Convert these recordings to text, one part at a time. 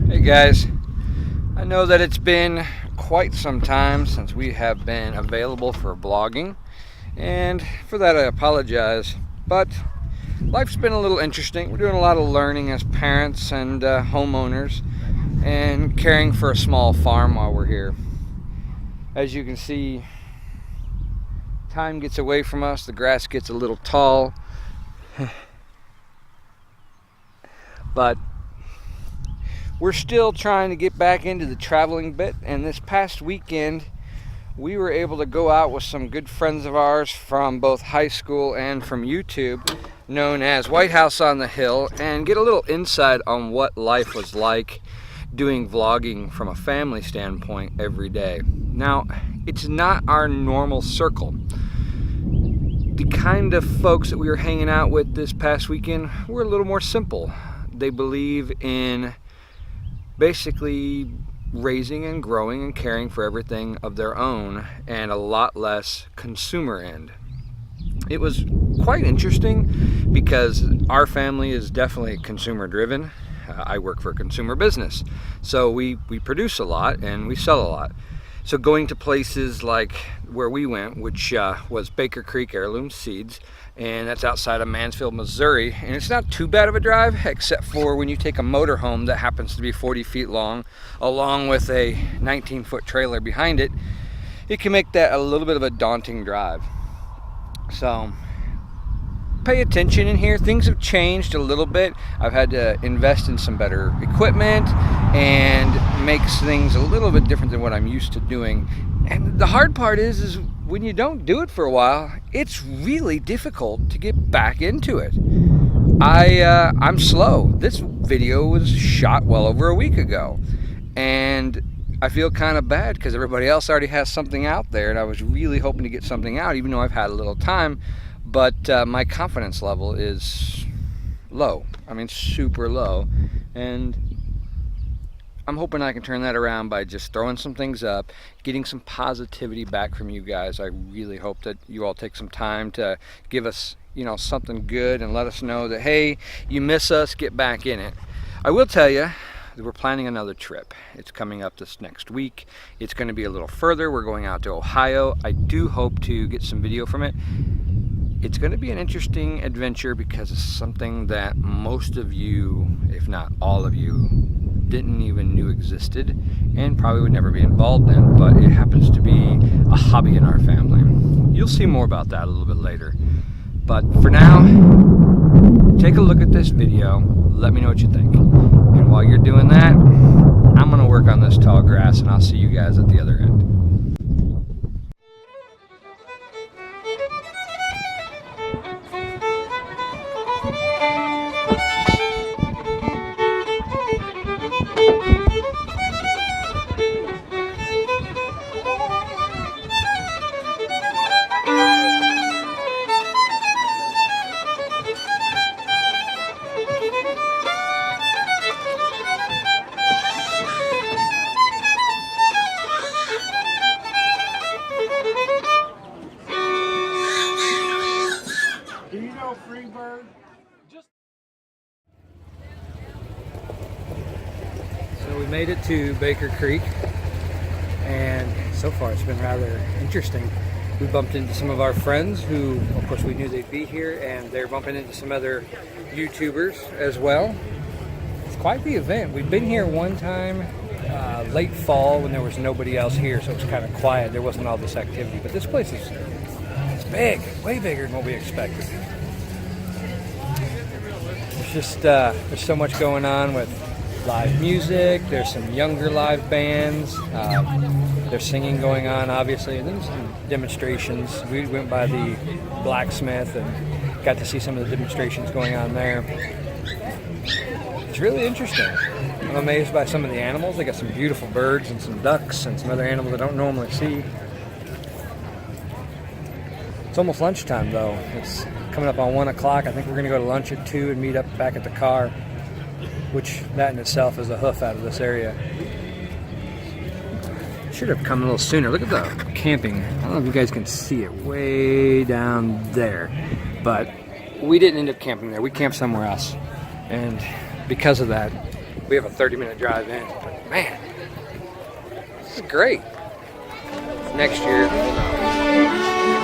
Hey guys, I know that it's been quite some time since we have been available for vlogging, and for that I apologize, but life's been a little interesting. We're doing a lot of learning as parents and homeowners and caring for a small farm while we're here. As you can see, time gets away from us, the grass gets a little tall, but we're still trying to get back into the traveling bit, and this past weekend we were able to go out with some good friends of ours from both high school and from YouTube, known as White House on the Hill, and get a little insight on what life was like doing vlogging from a family standpoint every day. Now, it's not our normal circle. The kind of folks that we were hanging out with this past weekend were a little more simple. They believe in basically raising and growing and caring for everything of their own and a lot less consumer end. It was quite interesting because our family is definitely consumer driven. I work for a consumer business, so we produce a lot and we sell a lot. So going to places like where we went, which was Baker Creek Heirloom Seeds, and that's outside of Mansfield, Missouri, and it's not too bad of a drive, except for when you take a motorhome that happens to be 40 feet long, along with a 19-foot trailer behind it, it can make that a little bit of a daunting drive. So pay attention in here. Things have changed a little bit. I've had to invest in some better equipment and makes things a little bit different than what I'm used to doing. And the hard part is when you don't do it for a while, it's really difficult to get back into it. I'm slow. This video was shot well over a week ago, and I feel kind of bad because everybody else already has something out there, and I was really hoping to get something out, even though I've had a little time. But my confidence level is low. I mean, super low. And I'm hoping I can turn that around by just throwing some things up, getting some positivity back from you guys. I really hope that you all take some time to give us, something good and let us know that, hey, you miss us, get back in it. I will tell you that we're planning another trip. It's coming up this next week. It's going to be a little further. We're going out to Ohio. I do hope to get some video from it. It's going to be an interesting adventure because it's something that most of you, if not all of you, didn't even knew existed and probably would never be involved in, but it happens to be a hobby in our family. You'll see more about that a little bit later. But for now, take a look at this video. Let me know what you think. And while you're doing that, I'm going to work on this tall grass, and I'll see you guys at the other end. So we made it to Baker Creek, and so far it's been rather interesting. We bumped into some of our friends who, of course, we knew they'd be here, and they're bumping into some other YouTubers as well. It's quite the event. We've been here one time late fall when there was nobody else here, so it was kind of quiet. There wasn't all this activity, but this place is big, way bigger than what we expected. It's just there's so much going on with live music. There's some younger live bands. There's singing going on, obviously, and then some demonstrations. We went by the blacksmith and got to see some of the demonstrations going on there. It's really interesting. I'm amazed by some of the animals. They got some beautiful birds and some ducks and some other animals I don't normally see. It's almost lunchtime though. It's coming up on 1 o'clock. I think we're going to go to lunch at 2 and meet up back at the car, which that in itself is a hoof out of this area. Should have come a little sooner. Look at the camping. I don't know if you guys can see it way down there, but we didn't end up camping there. We camped somewhere else, and because of that, We have a 30-minute drive in. But man, this is great. Next year, we'll know.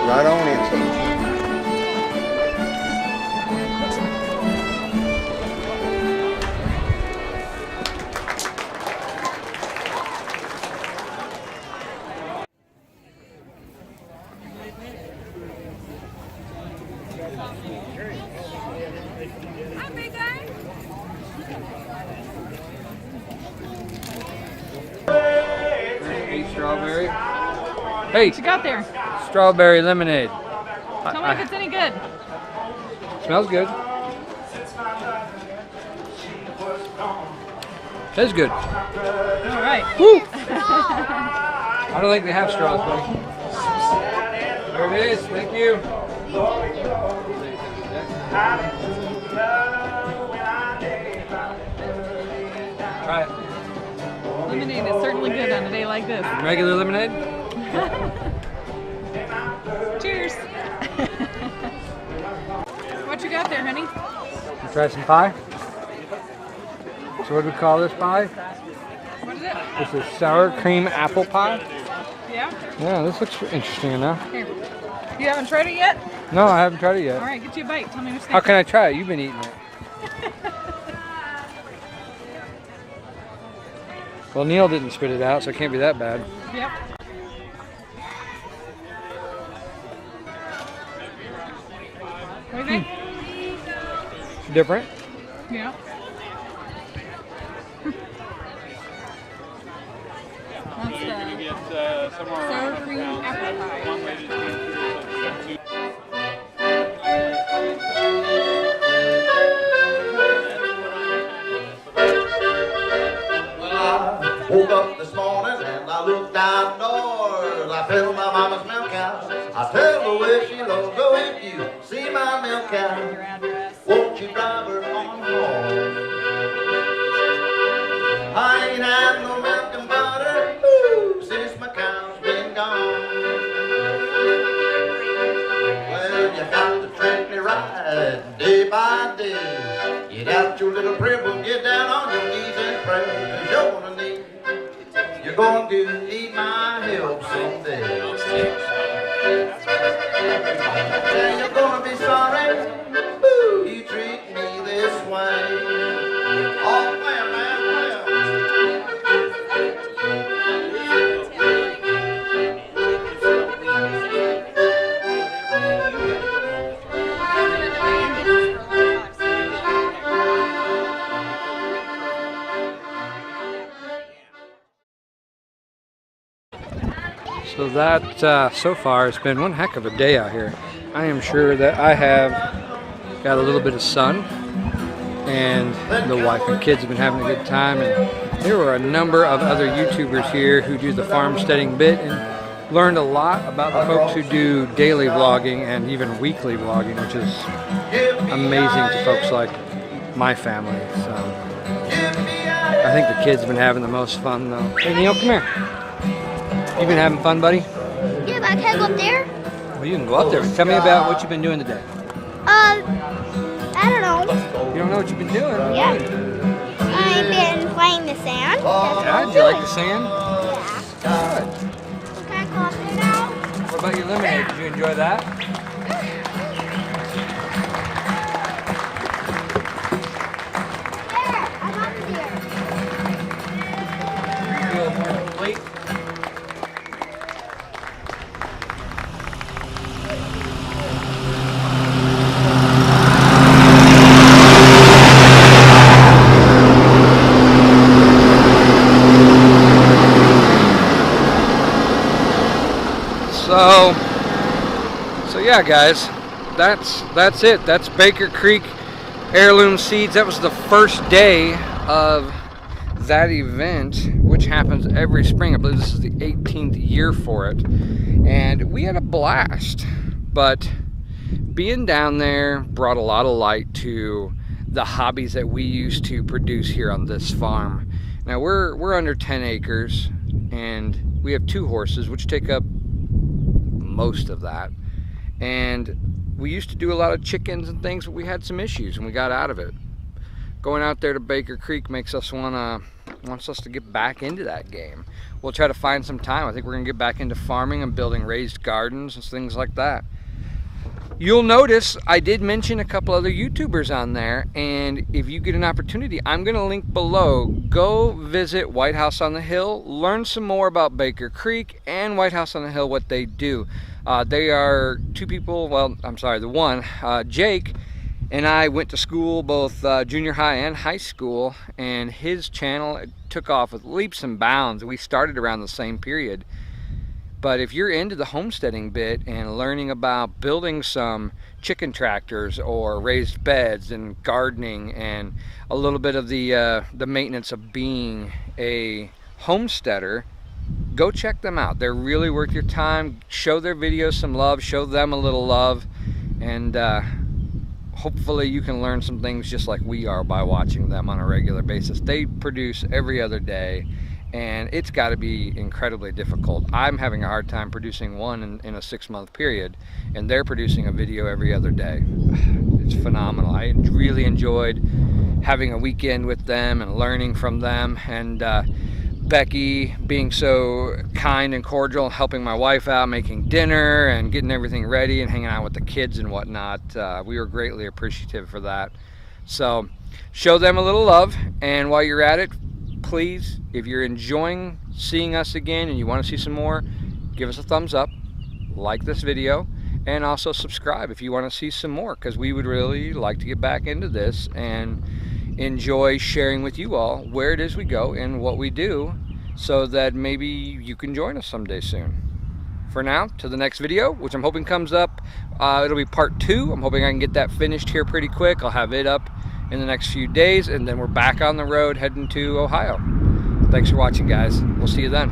Right on in. Hey, strawberry. Hey, What you got there? strawberry lemonade. Tell me if it's any good. Smells good. Tastes good. All right. Woo! I don't think they have straws, buddy. There it is. Thank you. Try it. Lemonade is certainly good on a day like this. Regular lemonade? Cheers. What you got there, honey? Try some pie. So what do we call this pie? What is it? This is sour cream apple pie. Yeah? Yeah, this looks interesting enough. Here. You haven't tried it yet? No, I haven't tried it yet. All right, get you a bite. Tell me what you How think. can I try it? You've been eating it. Well, Neil didn't spit it out, so it can't be that bad. Yep. What do you think? It's different. Yeah. That's the sour cream apple pie. Woke up this morning and I looked outdoors. I felt my mama's milk cow. I tell her where she loves. So if you see my milk cow, won't you drive her on home? I ain't had no milk and butter since my cow's been gone. Well, you got to treat me right day by day. Get out your little prayer book, get down on your knees and pray. 'Cause you're gonna need, you're going to need my help someday. And you're gonna be sorry you treat me this way. Oh, man, man, So that, so far, it's been one heck of a day out here. I am sure that I have got a little bit of sun, and the wife and kids have been having a good time. And there were a number of other YouTubers here who do the farmsteading bit and learned a lot about the folks who do daily vlogging and even weekly vlogging, which is amazing to folks like my family. So I think the kids have been having the most fun though. Hey Neil, come here. You been having fun, buddy? Yeah, but I can't go up there. Well, you can go up there. Tell me about what you've been doing today. I don't know. what you've been doing. What Yeah. do you mean? I've been playing the sand. That's what Yeah, I'm do you like doing. the sand? Yeah. Good. Can I cross it now? What about your lemonade? Did you enjoy that? There, I'm up there. Feel more complete? So yeah, guys, that's it. That's Baker Creek Heirloom Seeds. That was the first day of that event, which happens every spring. I believe this is the 18th year for it, and we had a blast. But being down there brought a lot of light to the hobbies that we used to produce here on this farm. Now we're under 10 acres, and we have 2 horses, which take up most of that. And we used to do a lot of chickens and things, but we had some issues and we got out of it. Going out there to Baker Creek makes us wants us to get back into that game. We'll try to find some time. I think we're gonna get back into farming and building raised gardens and things like that. You'll notice I did mention a couple other YouTubers on there, and if you get an opportunity, I'm going to link below. Go visit White House on the Hill, learn some more about Baker Creek and White House on the Hill, what they do. They are 2 people, well, I'm sorry, the one, Jake, and I went to school, both junior high and high school, and his channel took off with leaps and bounds. We started around the same period. But if you're into the homesteading bit and learning about building some chicken tractors or raised beds and gardening and a little bit of the maintenance of being a homesteader, go check them out. They're really worth your time. Show their videos some love, show them a little love, and hopefully you can learn some things just like we are by watching them on a regular basis. They produce every other day, and it's got to be incredibly difficult. I'm having a hard time producing one in a 6-month period, and they're producing a video every other day. It's phenomenal. I really enjoyed having a weekend with them and learning from them, and Becky being so kind and cordial, helping my wife out, making dinner and getting everything ready and hanging out with the kids and whatnot. We were greatly appreciative for that. So show them a little love, and while you're at it, please, if you're enjoying seeing us again and you want to see some more, give us a thumbs up, like this video, and also subscribe if you want to see some more, because we would really like to get back into this and enjoy sharing with you all where it is we go and what we do, so that maybe you can join us someday soon. For now, to the next video, which I'm hoping comes up, it'll be part 2. I'm hoping I can get that finished here pretty quick. I'll have it up in the next few days, and then we're back on the road heading to Ohio. Thanks for watching, guys. We'll see you then.